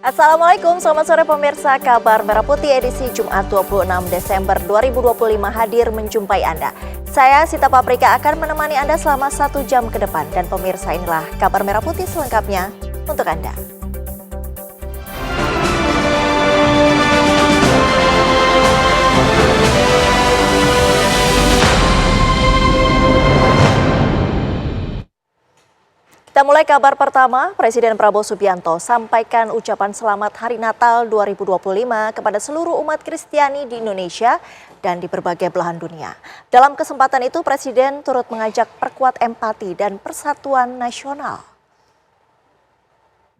Assalamualaikum, selamat sore pemirsa. Kabar Merah Putih edisi Jumat 26 Desember 2025 hadir menjumpai Anda. Saya Sita Paprika akan menemani Anda selama 1 jam ke depan. Dan pemirsa, inilah Kabar Merah Putih selengkapnya untuk Anda. Kita mulai kabar pertama, Presiden Prabowo Subianto sampaikan ucapan selamat Hari Natal 2025 kepada seluruh umat Kristiani di Indonesia dan di berbagai belahan dunia. Dalam kesempatan itu, Presiden turut mengajak perkuat empati dan persatuan nasional.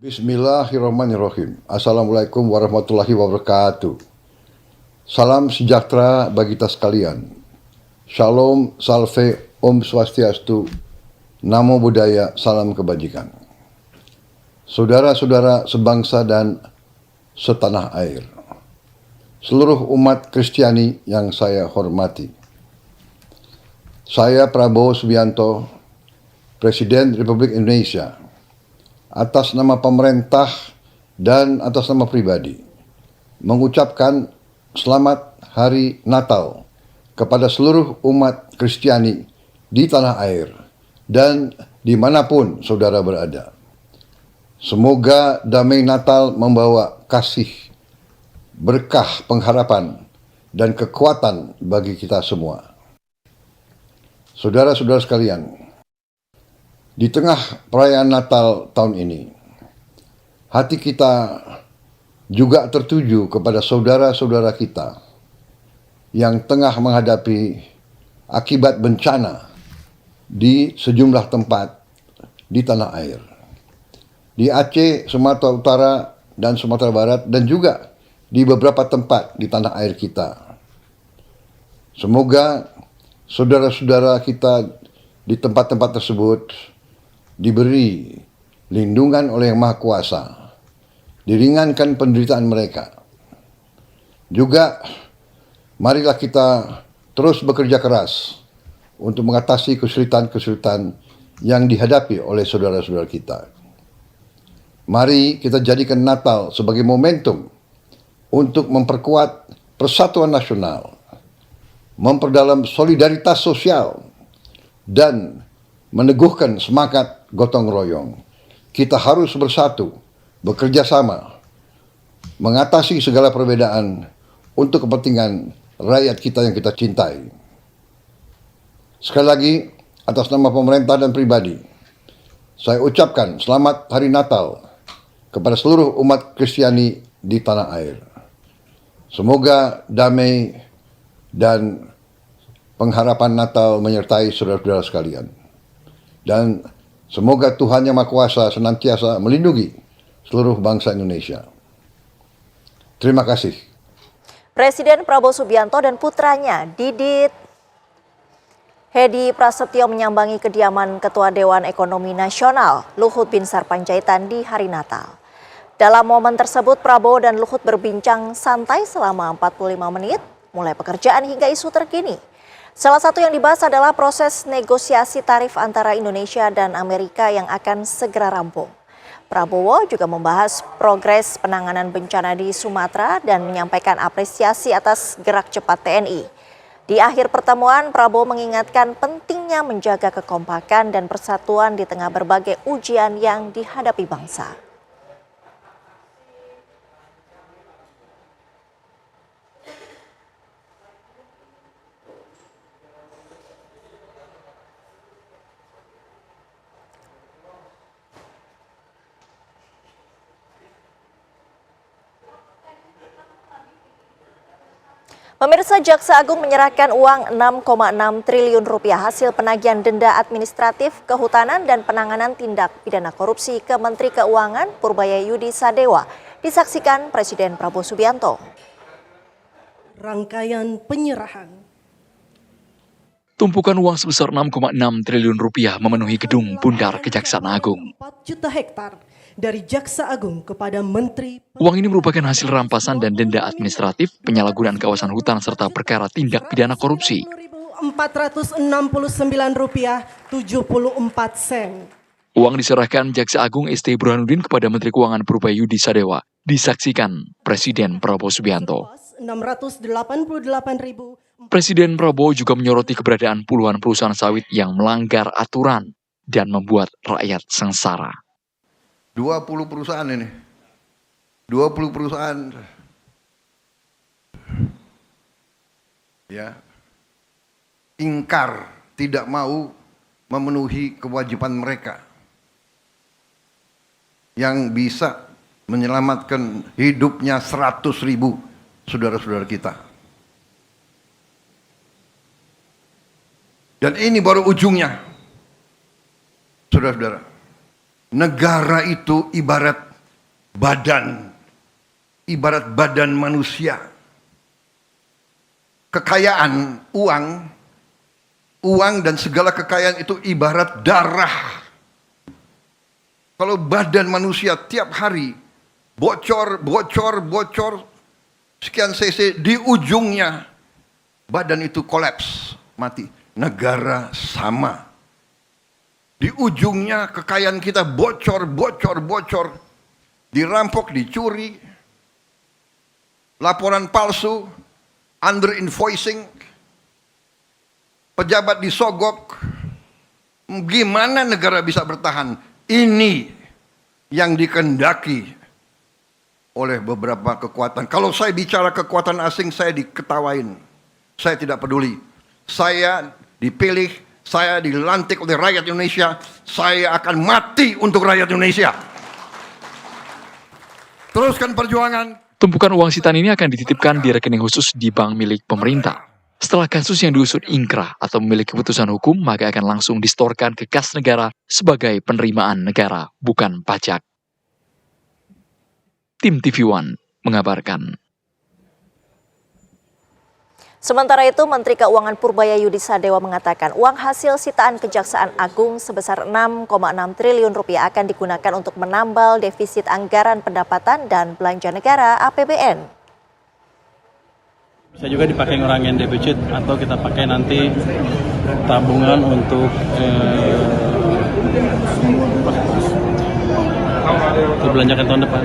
Bismillahirrahmanirrahim. Assalamualaikum warahmatullahi wabarakatuh. Salam sejahtera bagi kita sekalian. Shalom, salve, Om Swastiastu. Namo Buddhaya, salam kebajikan. Saudara-saudara sebangsa dan setanah air. Seluruh umat Kristiani yang saya hormati. Saya Prabowo Subianto, Presiden Republik Indonesia, atas nama pemerintah dan atas nama pribadi, mengucapkan selamat Hari Natal kepada seluruh umat Kristiani di tanah air dan dimanapun saudara berada. Semoga damai Natal membawa kasih, berkah, pengharapan, dan kekuatan bagi kita semua. Saudara-saudara sekalian, di tengah perayaan Natal tahun ini, hati kita juga tertuju kepada saudara-saudara kita yang tengah menghadapi akibat bencana di sejumlah tempat di tanah air. Di Aceh, Sumatera Utara, dan Sumatera Barat, dan juga di beberapa tempat di tanah air kita. Semoga saudara-saudara kita di tempat-tempat tersebut diberi lindungan oleh Yang Maha Kuasa, diringankan penderitaan mereka. Juga marilah kita terus bekerja keras untuk mengatasi kesulitan-kesulitan yang dihadapi oleh saudara-saudara kita. Mari kita jadikan Natal sebagai momentum untuk memperkuat persatuan nasional, memperdalam solidaritas sosial, dan meneguhkan semangat gotong royong. Kita harus bersatu, bekerja sama, mengatasi segala perbedaan untuk kepentingan rakyat kita yang kita cintai. Sekali lagi, atas nama pemerintah dan pribadi, saya ucapkan selamat Hari Natal kepada seluruh umat Kristiani di tanah air. Semoga damai dan pengharapan Natal menyertai saudara-saudara sekalian. Dan semoga Tuhan Yang Maha Kuasa senantiasa melindungi seluruh bangsa Indonesia. Terima kasih. Presiden Prabowo Subianto dan putranya Didit Hedi Prasetyo menyambangi kediaman Ketua Dewan Ekonomi Nasional Luhut Binsar Panjaitan di hari Natal. Dalam momen tersebut, Prabowo dan Luhut berbincang santai selama 45 menit, mulai pekerjaan hingga isu terkini. Salah satu yang dibahas adalah proses negosiasi tarif antara Indonesia dan Amerika yang akan segera rampung. Prabowo juga membahas progres penanganan bencana di Sumatera dan menyampaikan apresiasi atas gerak cepat TNI. Di akhir pertemuan, Prabowo mengingatkan pentingnya menjaga kekompakan dan persatuan di tengah berbagai ujian yang dihadapi bangsa. Pemirsa, Jaksa Agung menyerahkan uang 6,6 triliun rupiah hasil penagihan denda administratif Kehutanan dan Penanganan Tindak Pidana Korupsi ke Menteri Keuangan Purbaya Yudi Sadewa, disaksikan Presiden Prabowo Subianto. Rangkaian penyerahan. Tumpukan uang sebesar 6,6 triliun rupiah memenuhi gedung Bundar Kejaksaan Agung. 4 juta hektar dari Jaksa Agung kepada Menteri. Uang ini merupakan hasil rampasan dan denda administratif, penyalahgunaan kawasan hutan serta perkara tindak pidana korupsi. Rp469,74. Uang diserahkan Jaksa Agung ST Burhanuddin kepada Menteri Keuangan Purbaya Yudi Sadewa. disaksikan Presiden Prabowo Subianto. 688.000. Presiden Prabowo juga menyoroti keberadaan puluhan perusahaan sawit yang melanggar aturan dan membuat rakyat sengsara. 20 perusahaan ini. 20 perusahaan. Ya. Ingkar, tidak mau memenuhi kewajiban mereka. Yang bisa menyelamatkan hidupnya 100.000 saudara-saudara kita. Dan ini baru ujungnya. Saudara-saudara, negara itu ibarat badan manusia. Kekayaan, uang dan segala kekayaan itu ibarat darah. Kalau badan manusia tiap hari bocor, sekian cc, di ujungnya badan itu kolaps, mati. Negara sama. Di ujungnya kekayaan kita bocor, dirampok, dicuri, laporan palsu, under invoicing, pejabat disogok. Gimana negara bisa bertahan? Ini yang dikehendaki oleh beberapa kekuatan. Kalau saya bicara kekuatan asing, saya diketawain. Saya tidak peduli. Saya dipilih, saya dilantik oleh rakyat Indonesia, saya akan mati untuk rakyat Indonesia. Teruskan perjuangan. Tumpukan uang sitaan ini akan dititipkan di rekening khusus di bank milik pemerintah. Setelah kasus yang diusut ingkrah atau memiliki keputusan hukum, maka akan langsung distorkan ke kas negara sebagai penerimaan negara, bukan pajak. Tim TV One mengabarkan. Sementara itu, Menteri Keuangan Purbayayudi Sadewa mengatakan uang hasil sitaan Kejaksaan Agung sebesar 6,6 triliun rupiah akan digunakan untuk menambal defisit anggaran pendapatan dan belanja negara APBN. Bisa juga dipakai ngurangin defisit atau kita pakai nanti tabungan untuk dibelanjakan tahun depan.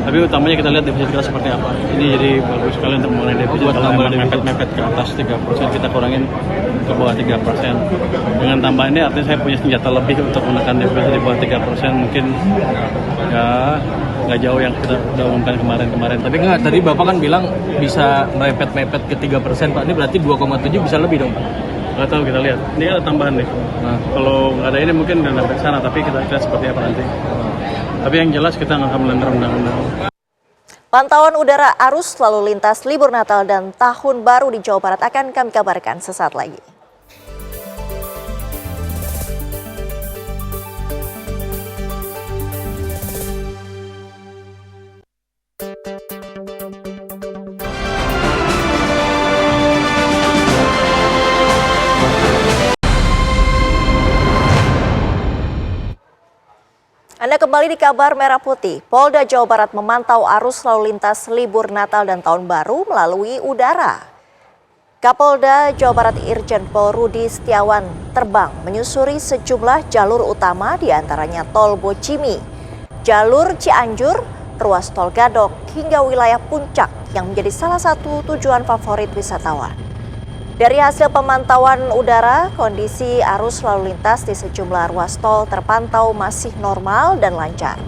Tapi utamanya kita lihat defisit kita seperti apa. Ini jadi bagus sekali untuk mengurangi defisit. Kalau memang mepet-mepet ke atas 3%, kita kurangin ke bawah 3%. Dengan tambahan ini artinya saya punya senjata lebih untuk menekan defisit di bawah 3%. Mungkin ya nggak jauh yang kita udah umumkan kemarin-kemarin. Tapi nggak, tadi Bapak kan bilang bisa mepet-mepet ke 3%, Pak. Ini berarti 2,7 bisa lebih dong, Pak? Nggak tahu, kita lihat. Ini ada tambahan nih. Nah, kalau nggak ada ini mungkin udah sampai sana, tapi kita lihat seperti apa nanti. Tapi yang jelas kita nggak akan melanggar undang-undang. Pantauan udara arus lalu lintas libur Natal dan Tahun Baru di Jawa Barat akan kami kabarkan sesaat lagi. Anda kembali di kabar Merah Putih. Polda Jawa Barat memantau arus lalu lintas libur Natal dan Tahun Baru melalui udara. Kapolda Jawa Barat Irjen Pol Rudi Setiawan terbang menyusuri sejumlah jalur utama, diantaranya Tol Bocimi, jalur Cianjur, ruas Tol Gadok, hingga wilayah Puncak yang menjadi salah satu tujuan favorit wisatawan. Dari hasil pemantauan udara, kondisi arus lalu lintas di sejumlah ruas tol terpantau masih normal dan lancar.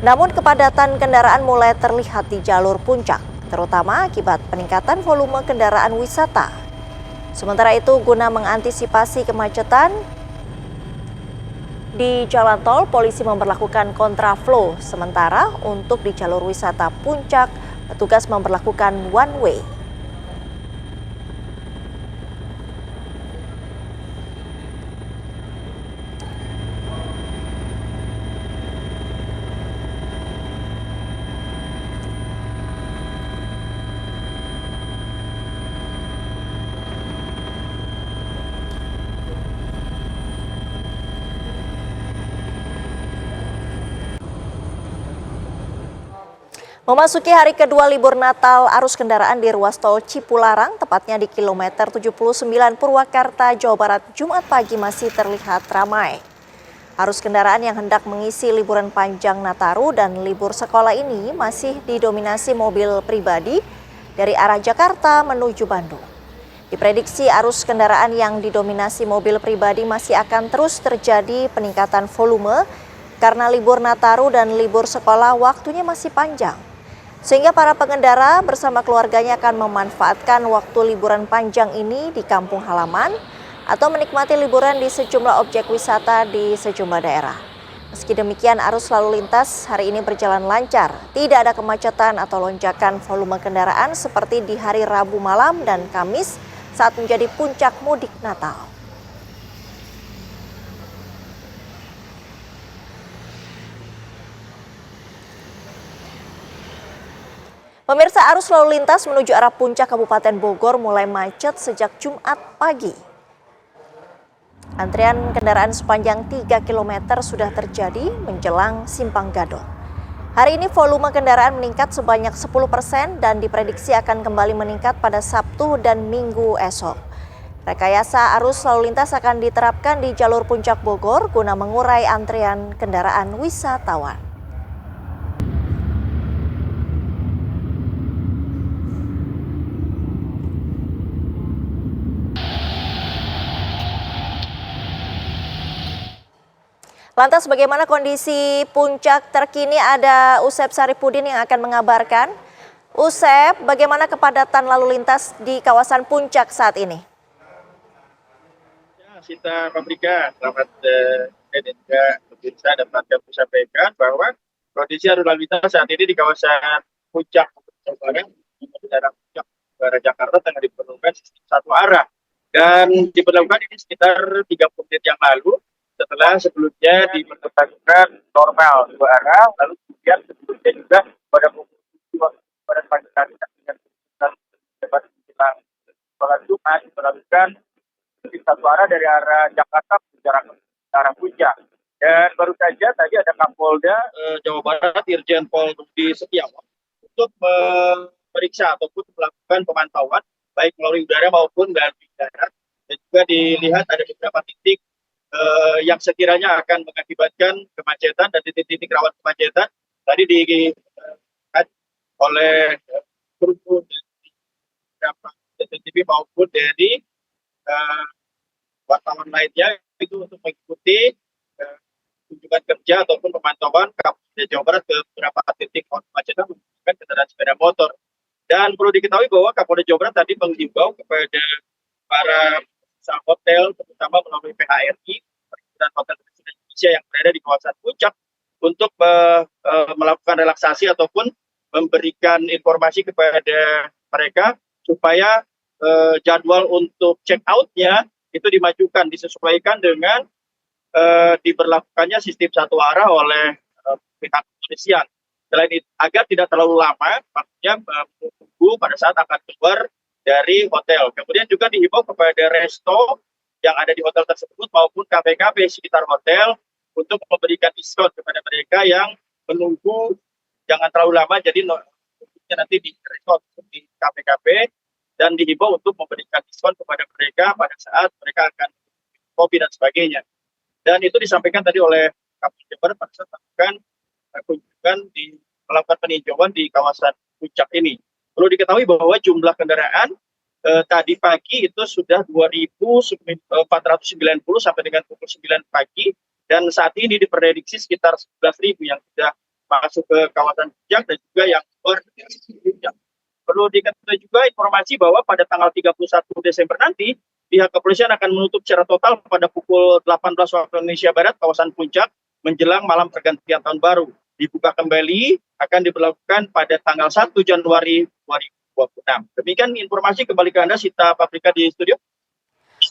Namun kepadatan kendaraan mulai terlihat di jalur Puncak, terutama akibat peningkatan volume kendaraan wisata. Sementara itu, guna mengantisipasi kemacetan di jalan tol, polisi memberlakukan kontraflow. Sementara untuk di jalur wisata Puncak, petugas memberlakukan one way. Memasuki hari kedua libur Natal, arus kendaraan di ruas tol Cipularang, tepatnya di kilometer 79 Purwakarta, Jawa Barat, Jumat pagi masih terlihat ramai. Arus kendaraan yang hendak mengisi liburan panjang Nataru dan libur sekolah ini masih didominasi mobil pribadi dari arah Jakarta menuju Bandung. Diprediksi arus kendaraan yang didominasi mobil pribadi masih akan terus terjadi peningkatan volume karena libur Nataru dan libur sekolah waktunya masih panjang. Sehingga para pengendara bersama keluarganya akan memanfaatkan waktu liburan panjang ini di kampung halaman atau menikmati liburan di sejumlah objek wisata di sejumlah daerah. Meski demikian, arus lalu lintas hari ini berjalan lancar. Tidak ada kemacetan atau lonjakan volume kendaraan seperti di hari Rabu malam dan Kamis saat menjadi puncak mudik Natal. Pemirsa, arus lalu lintas menuju arah puncak Kabupaten Bogor mulai macet sejak Jumat pagi. Antrian kendaraan sepanjang 3 km sudah terjadi menjelang Simpang Gadok. Hari ini volume kendaraan meningkat sebanyak 10% dan diprediksi akan kembali meningkat pada Sabtu dan Minggu esok. Rekayasa arus lalu lintas akan diterapkan di jalur puncak Bogor guna mengurai antrian kendaraan wisatawan. Lantas bagaimana kondisi puncak terkini? Ada Usep Saripudin yang akan mengabarkan. Usep, bagaimana kepadatan lalu lintas di kawasan puncak saat ini? Ya, Sita Paprika, selamat dan juga pemirsa dapat kami sampaikan bahwa kondisi arus lalu lintas saat ini di kawasan puncak Barat, di daerah puncak Barat Jakarta tengah diperlakukan sistem satu arah. Dan diberlakukan ini sekitar 30 menit yang lalu, setelah sebelumnya diberlakukan normal dua arah, lalu kemudian sebelumnya juga pada pukul 7 pada pagi hari dengan dapat menjelang sholat Jumat diberlakukan satu arah dari arah Jakarta menuju arah puncak. Dan baru saja tadi ada Kapolda Jawa Barat Irjen Pol Rudi Setiawan untuk memeriksa ataupun melakukan pemantauan baik melalui udara maupun melalui darat, dan juga dilihat ada beberapa titik yang sekiranya akan mengakibatkan kemacetan dan titik-titik rawan kemacetan tadi dilihat oleh kru dari beberapa TV maupun dari wartawan lainnya itu untuk mengikuti kunjungan kerja ataupun pemantauan Kapolda Jawa Barat ke beberapa titik kemacetan menggunakan kendaraan sepeda motor. Dan perlu diketahui bahwa Kapolda Jawa Barat tadi menghimbau kepada para hotel, terutama melalui PHRI dan Hotel Presiden Indonesia yang berada di kawasan puncak untuk melakukan relaksasi ataupun memberikan informasi kepada mereka supaya jadwal untuk check out-nya itu dimajukan, disesuaikan dengan diberlakukannya sistem satu arah oleh pihak kepolisian. Selain itu, agar tidak terlalu lama, maksudnya menunggu pada saat akan keluar dari hotel. Kemudian juga dihimbau kepada resto yang ada di hotel tersebut maupun kafe-kafe sekitar hotel untuk memberikan diskon kepada mereka yang menunggu jangan terlalu lama, jadi nanti di resto di kafe-kafe, dan dihimbau untuk memberikan diskon kepada mereka pada saat mereka akan kopi dan sebagainya. Dan itu disampaikan tadi oleh Kapolda Jawa Barat pada saat melakukan kunjungan melakukan peninjauan di kawasan puncak ini. Perlu diketahui bahwa jumlah kendaraan tadi pagi itu sudah 2.490 sampai dengan pukul 9 pagi, dan saat ini diprediksi sekitar 11.000 yang sudah masuk ke kawasan puncak dan juga yang keluar dari puncak. Perlu diketahui juga informasi bahwa pada tanggal 31 Desember nanti pihak kepolisian akan menutup secara total pada pukul 18 waktu Indonesia Barat kawasan puncak menjelang malam pergantian tahun baru. Dibuka kembali akan diberlakukan pada tanggal 1 Januari 2026. Demikian informasi, kembali ke Anda Sita Paprika di studio.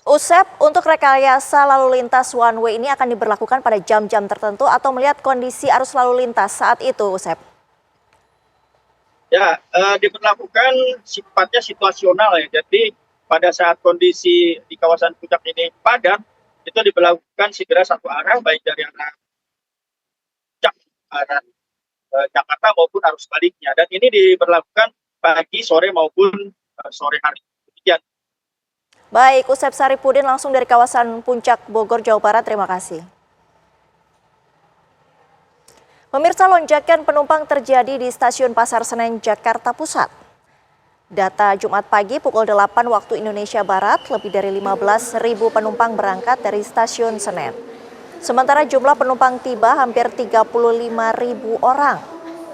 Usep, untuk rekayasa lalu lintas one way ini akan diberlakukan pada jam-jam tertentu atau melihat kondisi arus lalu lintas saat itu, Usep? Ya, diberlakukan sifatnya situasional ya. Jadi pada saat kondisi di kawasan puncak ini padat, itu diberlakukan segera satu arah baik dari arah Jakarta maupun arus baliknya. Dan ini diberlakukan pagi, sore maupun sore hari. Demikian. Baik, Usep Saripudin langsung dari kawasan Puncak Bogor, Jawa Barat. Terima kasih. Pemirsa, lonjakan penumpang terjadi di Stasiun Pasar Senen, Jakarta Pusat. Data Jumat pagi pukul 8 waktu Indonesia Barat, lebih dari 15.000 penumpang berangkat dari Stasiun Senen. Sementara jumlah penumpang tiba hampir 35.000 orang.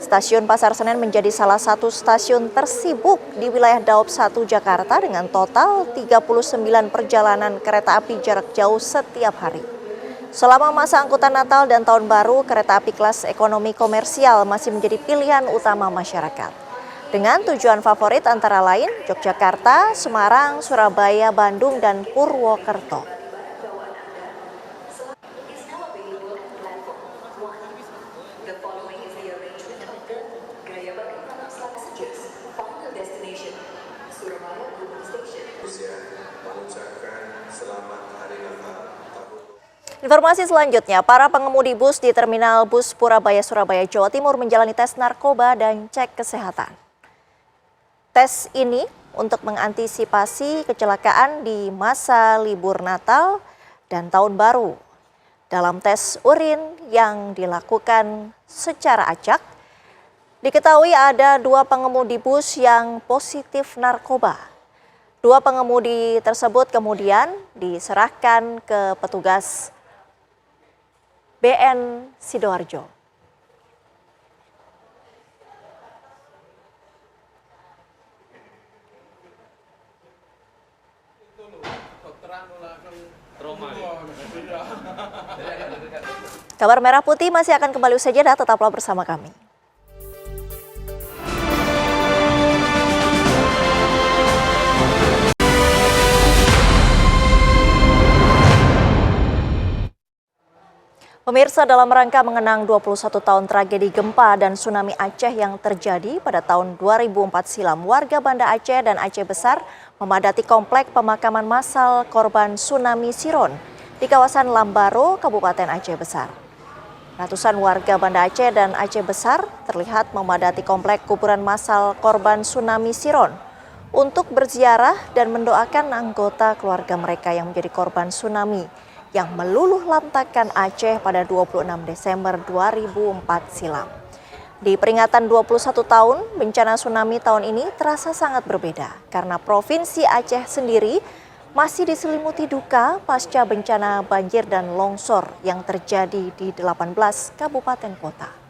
Stasiun Pasar Senen menjadi salah satu stasiun tersibuk di wilayah Daob 1 Jakarta dengan total 39 perjalanan kereta api jarak jauh setiap hari. Selama masa angkutan Natal dan Tahun Baru, kereta api kelas ekonomi komersial masih menjadi pilihan utama masyarakat. Dengan tujuan favorit antara lain Yogyakarta, Semarang, Surabaya, Bandung, dan Purwokerto. Informasi selanjutnya, para pengemudi bus di Terminal Bus Purabaya, Surabaya, Jawa Timur menjalani tes narkoba dan cek kesehatan. Tes ini untuk mengantisipasi kecelakaan di masa libur Natal dan Tahun Baru. Dalam tes urin yang dilakukan secara acak, diketahui ada 2 pengemudi bus yang positif narkoba. 2 pengemudi tersebut kemudian diserahkan ke petugas BN Sidoarjo. Kabar Merah Putih masih akan kembali usai jeda, tetaplah bersama kami. Pemirsa, dalam rangka mengenang 21 tahun tragedi gempa dan tsunami Aceh yang terjadi pada tahun 2004 silam, warga Banda Aceh dan Aceh Besar memadati komplek pemakaman massal korban tsunami Siron di kawasan Lambaro, Kabupaten Aceh Besar. Ratusan warga Banda Aceh dan Aceh Besar terlihat memadati komplek kuburan massal korban tsunami Siron untuk berziarah dan mendoakan anggota keluarga mereka yang menjadi korban tsunami yang meluluh lantakkan Aceh pada 26 Desember 2004 silam. Di peringatan 21 tahun bencana tsunami tahun ini terasa sangat berbeda karena Provinsi Aceh sendiri masih diselimuti duka pasca bencana banjir dan longsor yang terjadi di 18 kabupaten kota.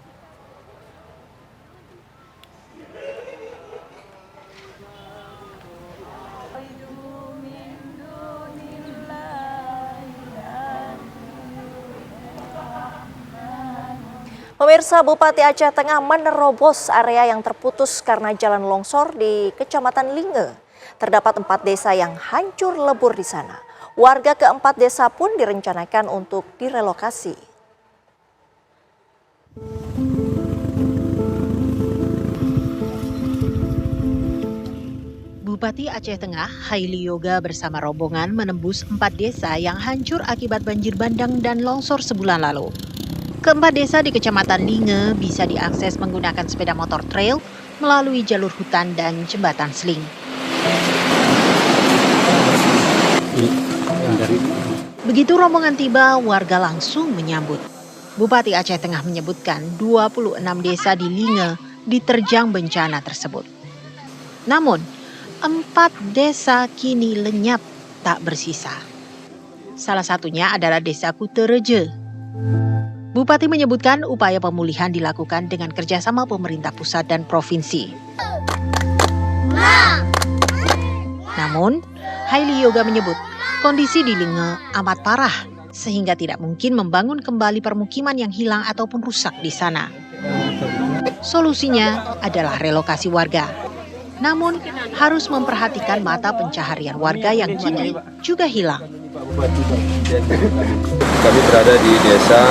Pemirsa, Bupati Aceh Tengah menerobos area yang terputus karena jalan longsor di Kecamatan Linge. Terdapat 4 desa yang hancur lebur di sana. Warga ke-4 desa pun direncanakan untuk direlokasi. Bupati Aceh Tengah, Haili Yoga bersama rombongan menembus 4 desa yang hancur akibat banjir bandang dan longsor sebulan lalu. Ke-4 desa di Kecamatan Linge bisa diakses menggunakan sepeda motor trail melalui jalur hutan dan jembatan seling. Begitu rombongan tiba, warga langsung menyambut. Bupati Aceh Tengah menyebutkan 26 desa di Linge diterjang bencana tersebut. Namun, 4 desa kini lenyap tak bersisa. Salah satunya adalah Desa Kutereje. Bupati menyebutkan upaya pemulihan dilakukan dengan kerjasama pemerintah pusat dan provinsi. Namun, Haili Yoga menyebut kondisi di Linge amat parah sehingga tidak mungkin membangun kembali permukiman yang hilang ataupun rusak di sana. Solusinya adalah relokasi warga. Namun, harus memperhatikan mata pencaharian warga yang kini juga hilang. Kami berada di desa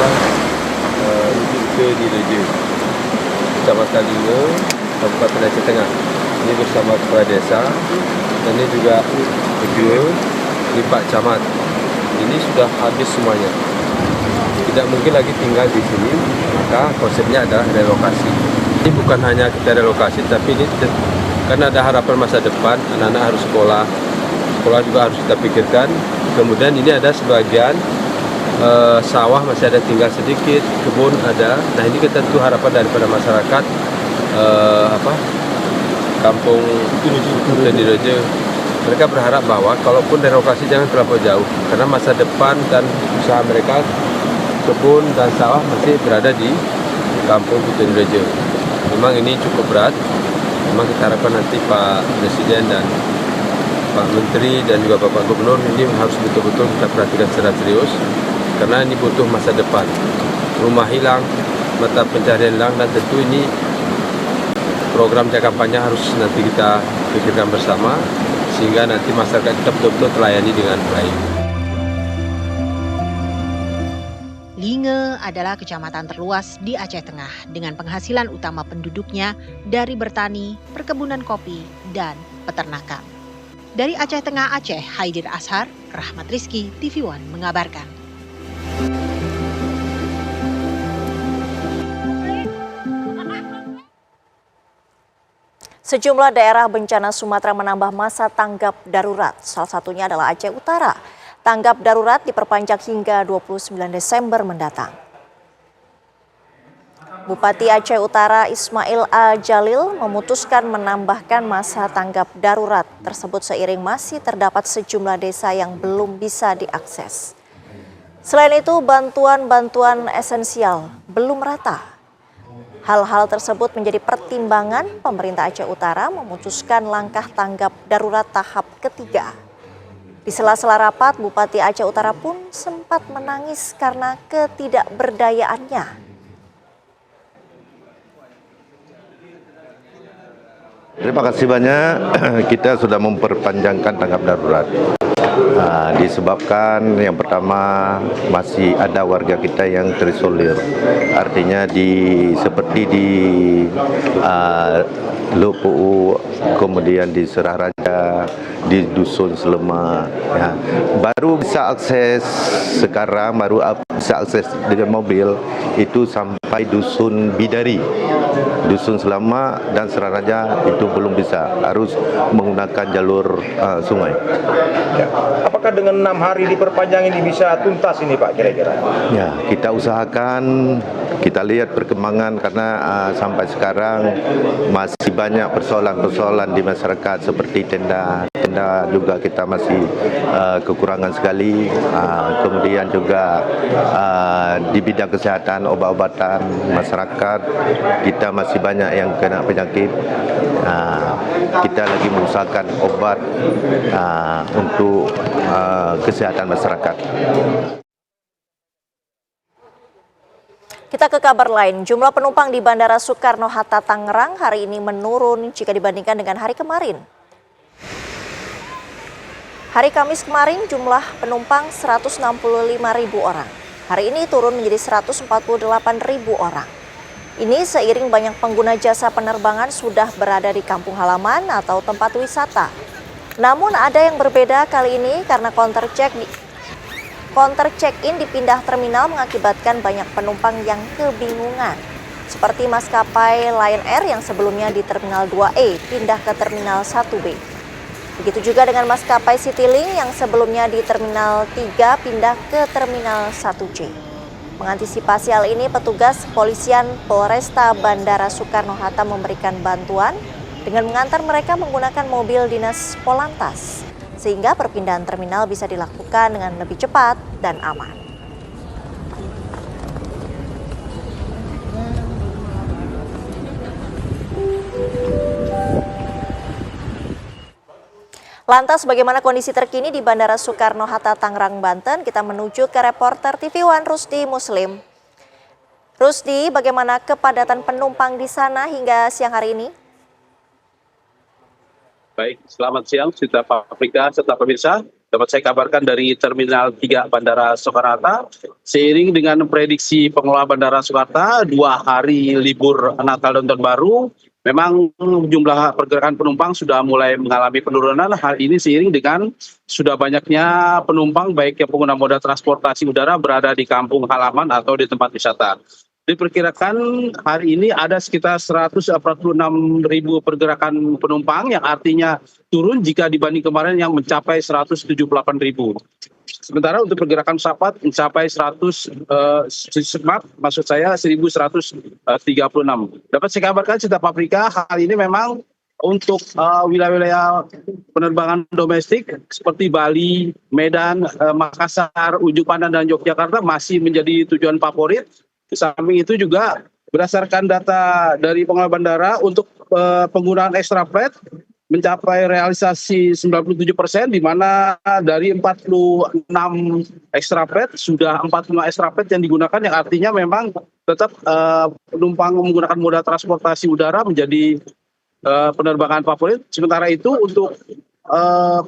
Kutereje, Kecamatan Linge, Kabupaten Aceh Tengah. Ini bersama kepala desa dan ini juga kedua di Pak Camat. Ini sudah habis semuanya. Tidak mungkin lagi tinggal di sini, maka konsepnya adalah relokasi. Ini bukan hanya kita relokasi, tapi ini karena ada harapan masa depan, anak-anak harus sekolah. Sekolah juga harus kita pikirkan. Kemudian ini ada sebagian sawah masih ada tinggal sedikit, kebun ada. Nah ini kita tentu harapan daripada masyarakat kampung Tedirejo. Mereka berharap bahwa kalaupun relokasi jangan terlalu jauh, karena masa depan dan usaha mereka kebun dan sawah masih berada di kampung Tedirejo. Memang ini cukup berat. Memang kita harapkan nanti Pak Presiden dan Pak Menteri dan juga Bapak Gubernur ini harus betul-betul kita perhatikan secara serius, karena ini butuh masa depan. Rumah hilang, mata pencaharian hilang, dan tentu ini program jangka panjang harus nanti kita pikirkan bersama, sehingga nanti masyarakat kita betul-betul terlayani dengan baik. Linge adalah kecamatan terluas di Aceh Tengah dengan penghasilan utama penduduknya dari bertani, perkebunan kopi, dan peternakan. Dari Aceh Tengah Aceh, Haidir Ashar, Rahmat Rizky, TV One mengabarkan. Sejumlah daerah bencana Sumatera menambah masa tanggap darurat. Salah satunya adalah Aceh Utara. Tanggap darurat diperpanjang hingga 29 Desember mendatang. Bupati Aceh Utara Ismail Al-Jalil memutuskan menambahkan masa tanggap darurat tersebut seiring masih terdapat sejumlah desa yang belum bisa diakses. Selain itu, bantuan-bantuan esensial belum rata. Hal-hal tersebut menjadi pertimbangan pemerintah Aceh Utara memutuskan langkah tanggap darurat tahap ketiga. Di sela-sela rapat, Bupati Aceh Utara pun sempat menangis karena ketidakberdayaannya. Terima kasih banyak, kita sudah memperpanjangkan tanggap darurat. Disebabkan yang pertama masih ada warga kita yang terisolir, artinya seperti di Lupu, kemudian di Serah Raja, di Dusun Selema. Ya. Baru bisa akses sekarang, baru bisa akses dengan mobil itu sampai Dusun Bidari. Dusun Selama dan Serah Raja itu belum bisa, harus menggunakan jalur sungai. Ya. Apakah dengan 6 hari diperpanjang ini bisa tuntas ini Pak kira-kira? Ya, kita usahakan, kita lihat perkembangan karena sampai sekarang masih banyak persoalan-persoalan di masyarakat seperti tenda juga kita masih kekurangan sekali. Kemudian juga di bidang kesehatan, obat-obatan masyarakat kita masih banyak yang kena penyakit. Kita lagi mengusahakan obat untuk kesehatan masyarakat. Kita ke kabar lain, jumlah penumpang di Bandara Soekarno-Hatta Tangerang hari ini menurun jika dibandingkan dengan hari kemarin. Hari Kamis kemarin jumlah penumpang 165.000 orang. Hari ini turun menjadi 148.000 orang. Ini seiring banyak pengguna jasa penerbangan sudah berada di kampung halaman atau tempat wisata. Namun ada yang berbeda kali ini karena counter check-in dipindah terminal mengakibatkan banyak penumpang yang kebingungan. Seperti maskapai Lion Air yang sebelumnya di Terminal 2E pindah ke Terminal 1B. Begitu juga dengan maskapai Citylink yang sebelumnya di Terminal 3 pindah ke Terminal 1C. Mengantisipasi hal ini, petugas kepolisian Polresta Bandara Soekarno-Hatta memberikan bantuan dengan mengantar mereka menggunakan mobil dinas Polantas, sehingga perpindahan terminal bisa dilakukan dengan lebih cepat dan aman. Lantas bagaimana kondisi terkini di Bandara Soekarno-Hatta Tangerang, Banten? Kita menuju ke reporter TV One Rusdi Muslim. Rusdi, bagaimana kepadatan penumpang di sana hingga siang hari ini? Baik, selamat siang Sita Paprika serta pemirsa. Dapat saya kabarkan dari Terminal 3 Bandara Soekarno-Hatta, seiring dengan prediksi pengelola Bandara Soekarno-Hatta 2 hari libur Natal dan Tahun Baru, memang jumlah pergerakan penumpang sudah mulai mengalami penurunan. Hal ini seiring dengan sudah banyaknya penumpang baik yang pengguna moda transportasi udara berada di kampung halaman atau di tempat wisata. Diperkirakan hari ini ada sekitar 146.000 pergerakan penumpang yang artinya turun jika dibanding kemarin yang mencapai 178.000. Sementara untuk pergerakan pesawat mencapai 1136. Dapat saya kabarkan Cinta Paprika, hal ini memang untuk wilayah-wilayah penerbangan domestik seperti Bali, Medan, Makassar, Ujung Pandan, dan Yogyakarta masih menjadi tujuan favorit. Di samping itu juga berdasarkan data dari pengelola bandara untuk penggunaan extra flight mencapai realisasi 97%, di mana dari 46 extra flight sudah 45 extra flight yang digunakan, yang artinya memang tetap penumpang menggunakan moda transportasi udara menjadi penerbangan favorit. Sementara itu untuk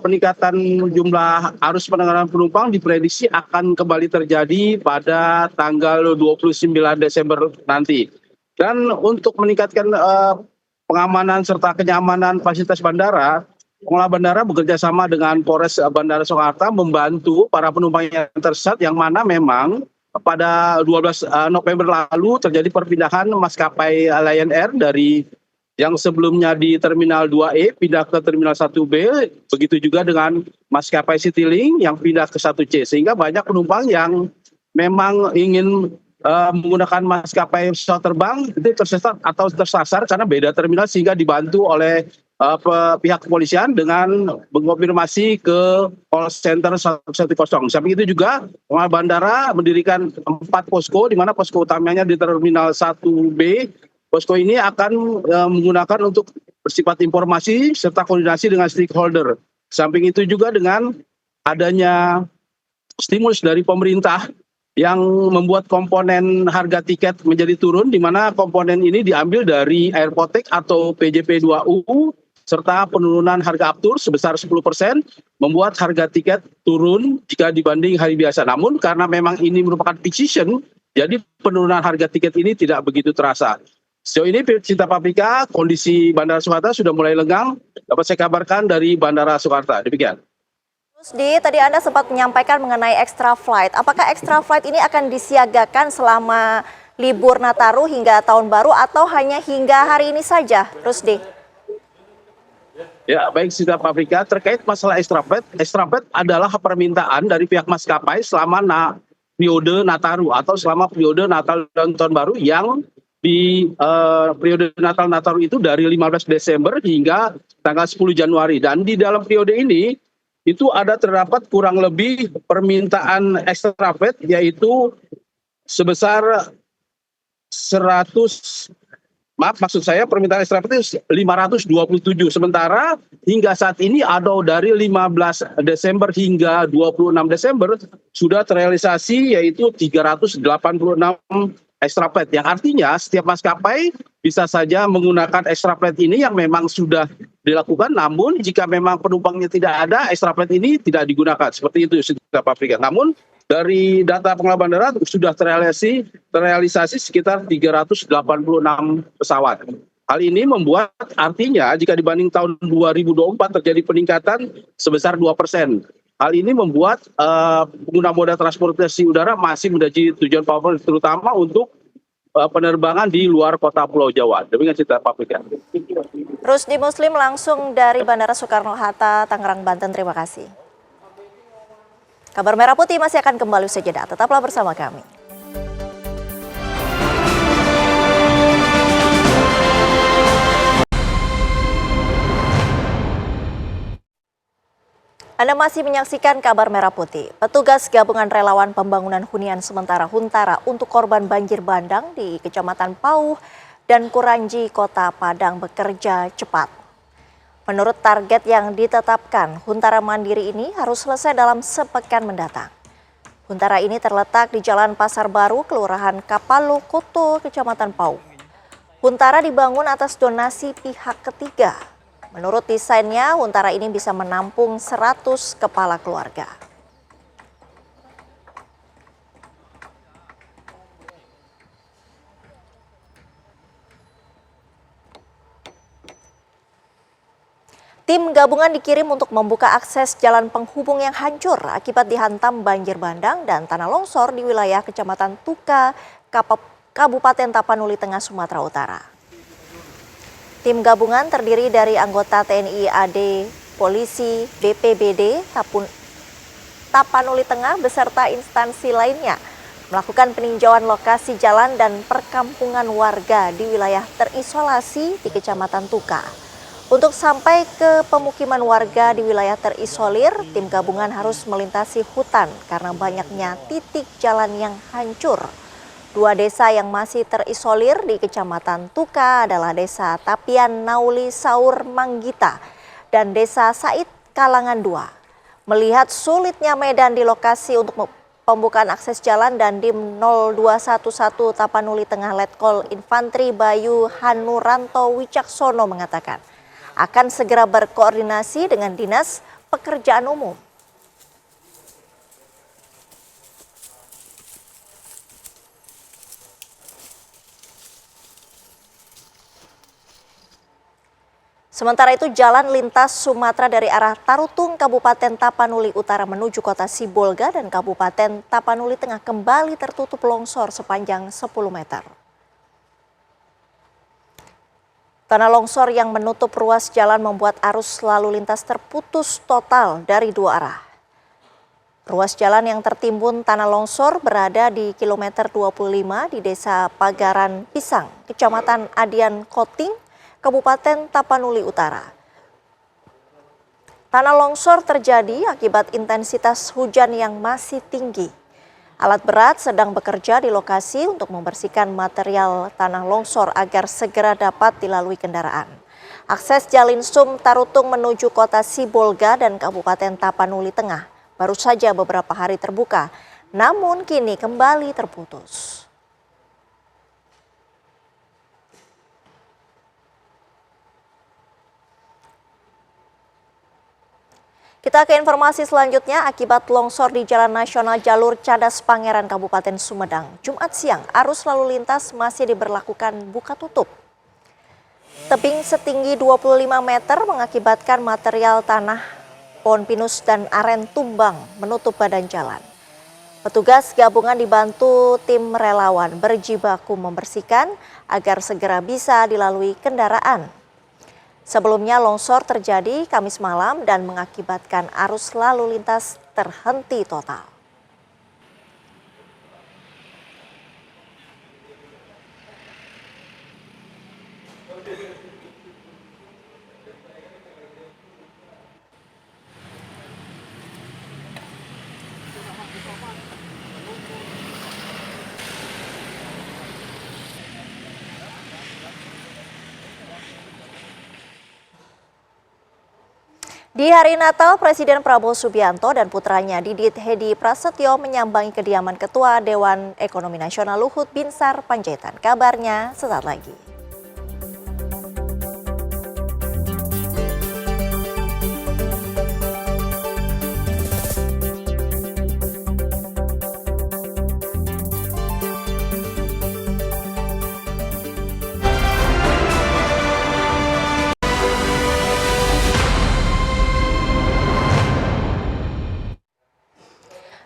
peningkatan jumlah arus penanganan penumpang diprediksi akan kembali terjadi pada tanggal 29 Desember nanti. Dan untuk meningkatkan pengamanan serta kenyamanan fasilitas bandara, pengelola bandara bekerja sama dengan Polres Bandara Soekarno membantu para penumpang yang tersesat, yang mana memang pada 12 November lalu terjadi perpindahan maskapai Lion Air dari yang sebelumnya di Terminal 2E pindah ke Terminal 1B, begitu juga dengan maskapai Citylink yang pindah ke 1C, sehingga banyak penumpang yang memang ingin menggunakan maskapai pesawat terbang itu tersesat atau tersasar karena beda terminal, sehingga dibantu oleh pihak kepolisian dengan mengonfirmasi ke call center 110. Samping itu juga pengelola bandara mendirikan 4 posko, di mana posko utamanya di Terminal 1B. Posko ini akan menggunakan untuk bersifat informasi serta koordinasi dengan stakeholder. Samping itu juga dengan adanya stimulus dari pemerintah yang membuat komponen harga tiket menjadi turun, di mana komponen ini diambil dari Airpotek atau PJP2U, serta penurunan harga aftur sebesar 10%, membuat harga tiket turun jika dibanding hari biasa. Namun karena memang ini merupakan peak season, jadi penurunan harga tiket ini tidak begitu terasa. Sejauh ini Cinta Paprika, kondisi Bandara Soekarno sudah mulai lenggang, dapat saya kabarkan dari Bandara Soekarno. Demikian. Rusdi, tadi Anda sempat menyampaikan mengenai extra flight. Apakah extra flight ini akan disiagakan selama libur Nataru hingga Tahun Baru atau hanya hingga hari ini saja, Rusdi? Ya, baik Cinta Paprika, terkait masalah extra flight adalah permintaan dari pihak maskapai selama periode Nataru atau selama periode Natal dan Tahun Baru, yang di periode Natal Nataru itu dari 15 Desember hingga tanggal 10 Januari. Dan di dalam periode ini itu terdapat kurang lebih permintaan extra flight, yaitu sebesar permintaan extra flight itu 527. Sementara hingga saat ini ada dari 15 Desember hingga 26 Desember sudah terrealisasi, yaitu 386 extra flight, yang artinya setiap maskapai bisa saja menggunakan extra flight ini yang memang sudah dilakukan. Namun jika memang penumpangnya tidak ada, extra flight ini tidak digunakan. Seperti itu Cinta Paprika. Namun dari data pengelola bandara sudah terrealisasi sekitar 386 pesawat. Hal ini membuat artinya jika dibanding tahun 2024 terjadi peningkatan sebesar 2%. Hal ini membuat pengguna moda transportasi udara masih menjadi tujuan favorit, terutama untuk penerbangan di luar kota Pulau Jawa. Demikian Cinta Paprika. Rusdi Muslim langsung dari Bandara Soekarno-Hatta, Tangerang, Banten. Terima kasih. Kabar Merah Putih masih akan kembali usai jeda. Tetaplah bersama kami. Anda masih menyaksikan Kabar Merah Putih. Petugas gabungan relawan pembangunan hunian sementara Huntara untuk korban banjir bandang di Kecamatan Pauh dan Kuranji, Kota Padang bekerja cepat. Menurut target yang ditetapkan, Huntara Mandiri ini harus selesai dalam sepekan mendatang. Huntara ini terletak di Jalan Pasar Baru, Kelurahan Kapalu, Kuto, Kecamatan Pauh. Huntara dibangun atas donasi pihak ketiga. Menurut desainnya, Huntara ini bisa menampung 100 kepala keluarga. Tim gabungan dikirim untuk membuka akses jalan penghubung yang hancur akibat dihantam banjir bandang dan tanah longsor di wilayah Kecamatan Tuka, Kabupaten Tapanuli Tengah, Sumatera Utara. Tim gabungan terdiri dari anggota TNI AD, polisi, BPBD, Tapanuli Tengah beserta instansi lainnya melakukan peninjauan lokasi jalan dan perkampungan warga di wilayah terisolasi di Kecamatan Tuka. Untuk sampai ke pemukiman warga di wilayah terisolir, tim gabungan harus melintasi hutan karena banyaknya titik jalan yang hancur. Dua desa yang masih terisolir di Kecamatan Tuka adalah Desa Tapian Nauli Saur Manggita dan Desa Said Kalangan II. Melihat sulitnya medan di lokasi untuk pembukaan akses jalan, Dandim 0211 Tapanuli Tengah Letkol Infantri Bayu Hanuranto Wicaksono mengatakan akan segera berkoordinasi dengan Dinas Pekerjaan Umum. Sementara itu, jalan lintas Sumatera dari arah Tarutung, Kabupaten Tapanuli Utara menuju kota Sibolga dan Kabupaten Tapanuli Tengah kembali tertutup longsor sepanjang 10 meter. Tanah longsor yang menutup ruas jalan membuat arus lalu lintas terputus total dari dua arah. Ruas jalan yang tertimbun tanah longsor berada di kilometer 25 di Desa Pagaran Pisang, Kecamatan Adian Koting, Kabupaten Tapanuli Utara. Tanah longsor terjadi akibat intensitas hujan yang masih tinggi. Alat berat sedang bekerja di lokasi untuk membersihkan material tanah longsor agar segera dapat dilalui kendaraan. Akses Jalin Sum Tarutung menuju kota Sibolga dan Kabupaten Tapanuli Tengah baru saja beberapa hari terbuka, namun kini kembali terputus. Kita ke informasi selanjutnya. Akibat longsor di Jalan Nasional Jalur Cadas Pangeran Kabupaten Sumedang, Jumat siang arus lalu lintas masih diberlakukan buka tutup. Tebing setinggi 25 meter mengakibatkan material tanah, pohon pinus dan aren tumbang menutup badan jalan. Petugas gabungan dibantu tim relawan berjibaku membersihkan agar segera bisa dilalui kendaraan. Sebelumnya longsor terjadi Kamis malam dan mengakibatkan arus lalu lintas terhenti total. Di hari Natal, Presiden Prabowo Subianto dan putranya Didit Hedi Prasetyo menyambangi kediaman Ketua Dewan Ekonomi Nasional Luhut Binsar Panjaitan. Kabarnya sesaat lagi.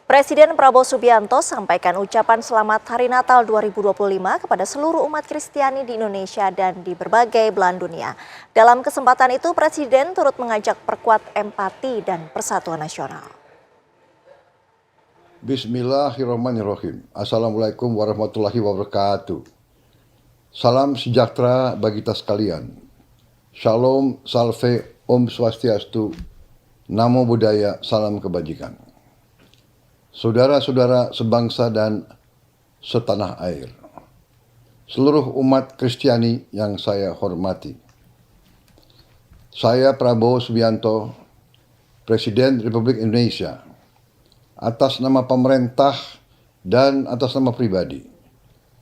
Presiden Prabowo Subianto sampaikan ucapan selamat Hari Natal 2025 kepada seluruh umat Kristiani di Indonesia dan di berbagai belahan dunia. Dalam kesempatan itu, Presiden turut mengajak perkuat empati dan persatuan nasional. Bismillahirrahmanirrahim. Assalamualaikum warahmatullahi wabarakatuh. Salam sejahtera bagi kita sekalian. Shalom, salve, Om Swastiastu, Namo Buddhaya, salam kebajikan. Saudara-saudara sebangsa dan setanah air, seluruh umat Kristiani yang saya hormati. Saya Prabowo Subianto, Presiden Republik Indonesia, atas nama pemerintah dan atas nama pribadi,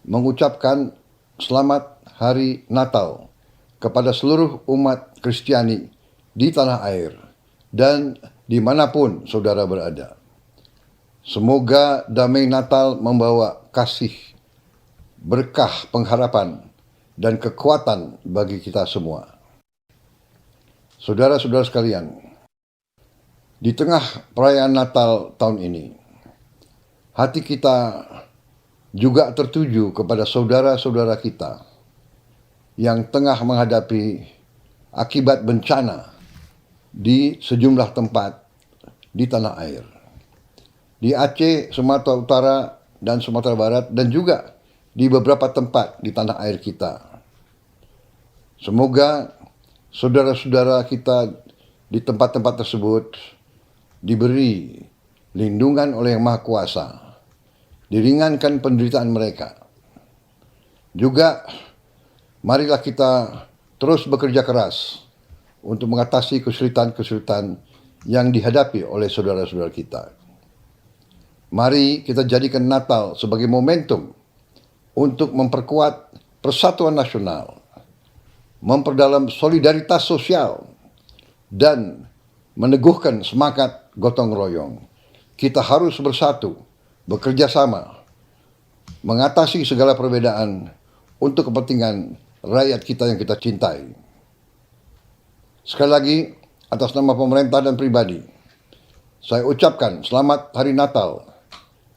mengucapkan selamat Hari Natal kepada seluruh umat Kristiani di tanah air dan dimanapun saudara berada. Semoga damai Natal membawa kasih, berkah pengharapan, dan kekuatan bagi kita semua. Saudara-saudara sekalian, di tengah perayaan Natal tahun ini, hati kita juga tertuju kepada saudara-saudara kita yang tengah menghadapi akibat bencana di sejumlah tempat di tanah air. di Aceh, Sumatera Utara, dan Sumatera Barat, dan juga di beberapa tempat di tanah air kita. Semoga saudara-saudara kita di tempat-tempat tersebut diberi lindungan oleh Yang Maha Kuasa, diringankan penderitaan mereka. Juga marilah kita terus bekerja keras untuk mengatasi kesulitan-kesulitan yang dihadapi oleh saudara-saudara kita. Mari kita jadikan Natal sebagai momentum untuk memperkuat persatuan nasional, memperdalam solidaritas sosial, dan meneguhkan semangat gotong royong. Kita harus bersatu, bekerja sama, mengatasi segala perbedaan untuk kepentingan rakyat kita yang kita cintai. Sekali lagi, atas nama pemerintah dan pribadi, saya ucapkan selamat Hari Natal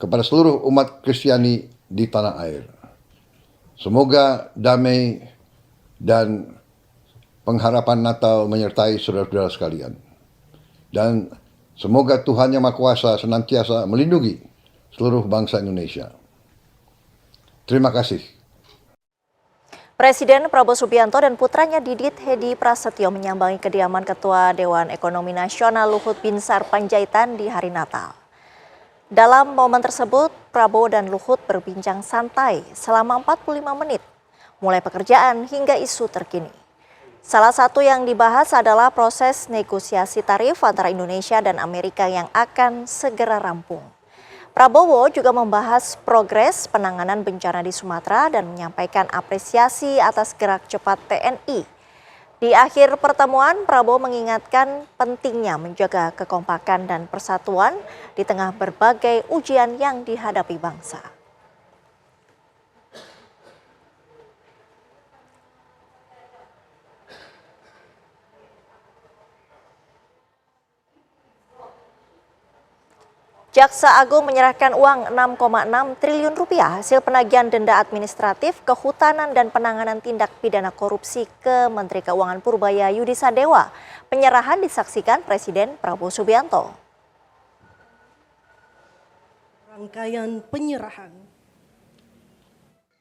kepada seluruh umat Kristiani di tanah air. Semoga damai dan pengharapan Natal menyertai saudara-saudara sekalian. Dan semoga Tuhan Yang Maha Kuasa senantiasa melindungi seluruh bangsa Indonesia. Terima kasih. Presiden Prabowo Subianto dan putranya Didit Hedi Prasetyo menyambangi kediaman Ketua Dewan Ekonomi Nasional Luhut Binsar Panjaitan di hari Natal. Dalam momen tersebut, Prabowo dan Luhut berbincang santai selama 45 menit, mulai pekerjaan hingga isu terkini. Salah satu yang dibahas adalah proses negosiasi tarif antara Indonesia dan Amerika yang akan segera rampung. Prabowo juga membahas progres penanganan bencana di Sumatera dan menyampaikan apresiasi atas gerak cepat TNI. Di akhir pertemuan, Prabowo mengingatkan pentingnya menjaga kekompakan dan persatuan di tengah berbagai ujian yang dihadapi bangsa. Jaksa Agung menyerahkan uang 6,6 triliun rupiah hasil penagihan denda administratif Kehutanan dan Penanganan Tindak Pidana Korupsi ke Menteri Keuangan Purbaya Yudi Sadewa. Penyerahan disaksikan Presiden Prabowo Subianto. Rangkaian penyerahan.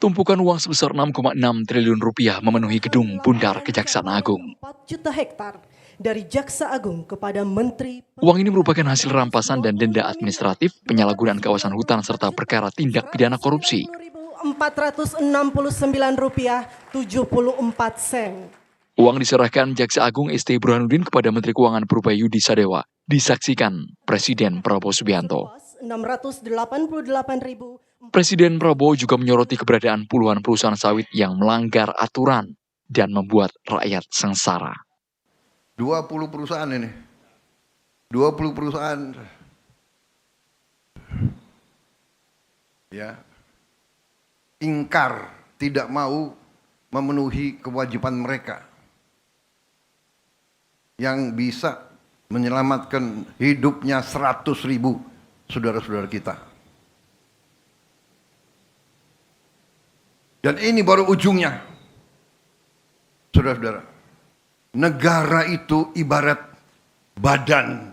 Tumpukan uang sebesar 6,6 triliun rupiah memenuhi gedung Bundar Kejaksaan Agung. 4 juta hektar dari Jaksa Agung kepada Menteri. Uang ini merupakan hasil rampasan dan denda administratif, penyalahgunaan kawasan hutan serta perkara tindak pidana korupsi. Rp469,74. Uang diserahkan Jaksa Agung ST Burhanuddin kepada Menteri Keuangan Purbaya Yudi Sadewa. Disaksikan Presiden Prabowo Subianto. 688.000. Presiden Prabowo juga menyoroti keberadaan puluhan perusahaan sawit yang melanggar aturan dan membuat rakyat sengsara. 20 perusahaan ini. 20 perusahaan. Ya. Ingkar, tidak mau memenuhi kewajiban mereka. Yang bisa menyelamatkan hidupnya 100.000 saudara-saudara kita. Dan ini baru ujungnya. Saudara-saudara. Negara itu ibarat badan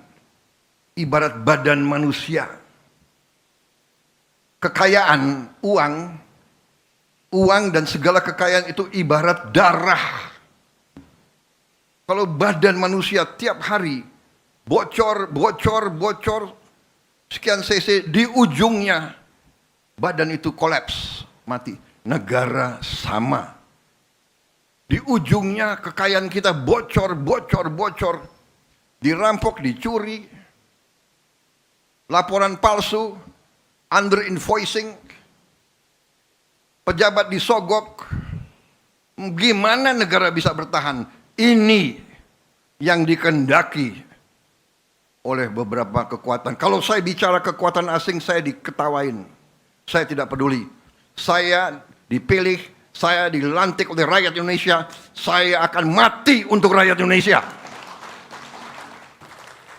manusia. Kekayaan, uang dan segala kekayaan itu ibarat darah. Kalau badan manusia tiap hari bocor, sekian cc, di ujungnya badan itu kolaps, mati. Negara sama. Di ujungnya kekayaan kita bocor, dirampok, dicuri, laporan palsu, under invoicing, pejabat disogok. Gimana negara bisa bertahan? Ini yang dikehendaki oleh beberapa kekuatan. Kalau saya bicara kekuatan asing, saya diketawain. Saya tidak peduli. Saya dipilih, saya dilantik oleh rakyat Indonesia, saya akan mati untuk rakyat Indonesia.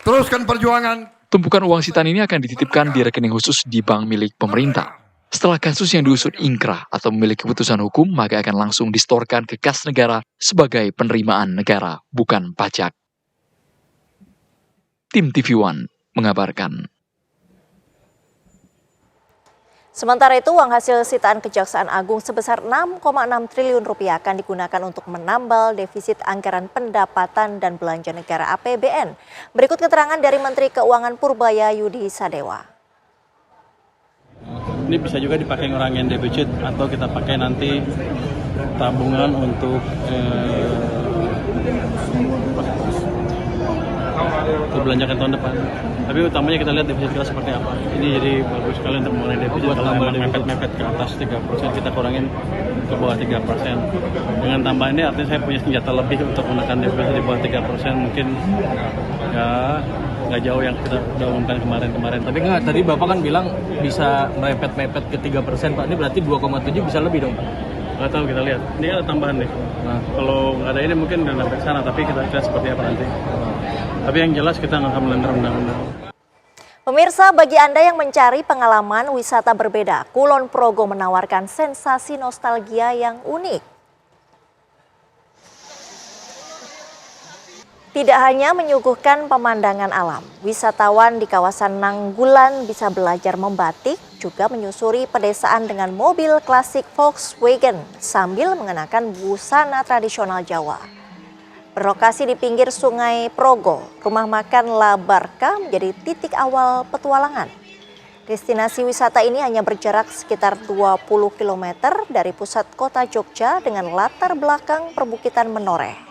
Teruskan perjuangan. Tumpukan uang sitaan ini akan dititipkan di rekening khusus di bank milik pemerintah. Setelah kasus yang diusut ingkrah atau memiliki keputusan hukum, maka akan langsung distorkan ke kas negara sebagai penerimaan negara, bukan pajak. Tim TV One mengabarkan. Sementara itu, uang hasil sitaan Kejaksaan Agung sebesar 6,6 triliun rupiah akan digunakan untuk menambal defisit anggaran pendapatan dan belanja negara APBN. Berikut keterangan dari Menteri Keuangan Purbaya Yudi Sadewa. Ini bisa juga dipakai ngurangin defisit atau kita pakai nanti tabungan untuk belanjakan tahun depan. Tapi utamanya kita lihat defisit kita seperti apa. Ini jadi bagus sekali untuk mengurangi defisit. Kalau memang mepet-mepet ke atas 3%, kita kurangin ke bawah 3%. Dengan tambahan ini artinya saya punya senjata lebih untuk menekan defisit di bawah 3%. Mungkin ya nggak jauh yang kita udah umumkan kemarin-kemarin. Tapi nggak, tadi Bapak kan bilang bisa mepet-mepet ke 3%, Pak. Ini berarti 2,7 bisa lebih dong, Pak? Nggak tahu, kita lihat. Ini ada tambahan nih. Nah, kalau nggak ada ini mungkin udah sampai sana, tapi kita lihat seperti apa nanti. Tapi yang jelas kita nggak akan melanggar undang-undang. Pemirsa, bagi Anda yang mencari pengalaman wisata berbeda, Kulon Progo menawarkan sensasi nostalgia yang unik. Tidak hanya menyuguhkan pemandangan alam, wisatawan di kawasan Nanggulan bisa belajar membatik, juga menyusuri pedesaan dengan mobil klasik Volkswagen sambil mengenakan busana tradisional Jawa. Berlokasi di pinggir Sungai Progo, rumah makan La Barca menjadi titik awal petualangan. Destinasi wisata ini hanya berjarak sekitar 20 km dari pusat kota Jogja dengan latar belakang perbukitan menoreh.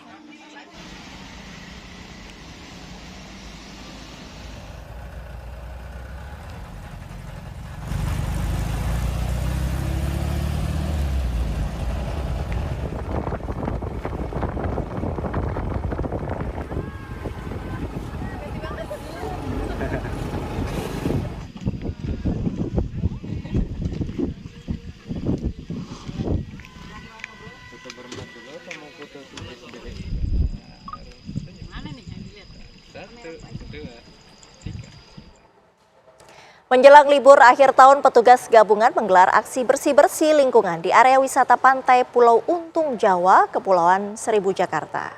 Menjelang libur akhir tahun, petugas gabungan menggelar aksi bersih-bersih lingkungan di area wisata pantai Pulau Untung Jawa, Kepulauan Seribu, Jakarta.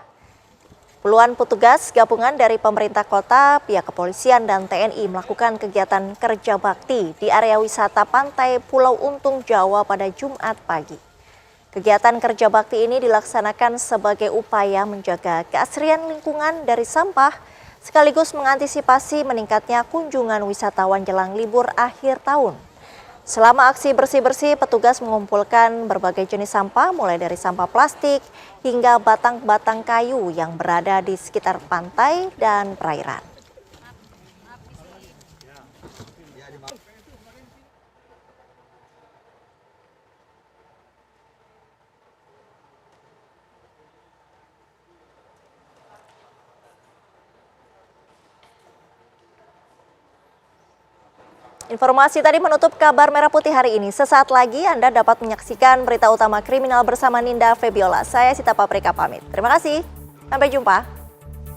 Puluhan petugas gabungan dari pemerintah kota, pihak kepolisian, dan TNI melakukan kegiatan kerja bakti di area wisata pantai Pulau Untung Jawa pada Jumat pagi. Kegiatan kerja bakti ini dilaksanakan sebagai upaya menjaga keasrian lingkungan dari sampah, sekaligus mengantisipasi meningkatnya kunjungan wisatawan jelang libur akhir tahun. Selama aksi bersih-bersih, petugas mengumpulkan berbagai jenis sampah, mulai dari sampah plastik hingga batang-batang kayu yang berada di sekitar pantai dan perairan. Informasi tadi menutup kabar Merah Putih hari ini. Sesaat lagi Anda dapat menyaksikan berita utama kriminal bersama Ninda Febiola. Saya Sita Paprika pamit. Terima kasih. Sampai jumpa.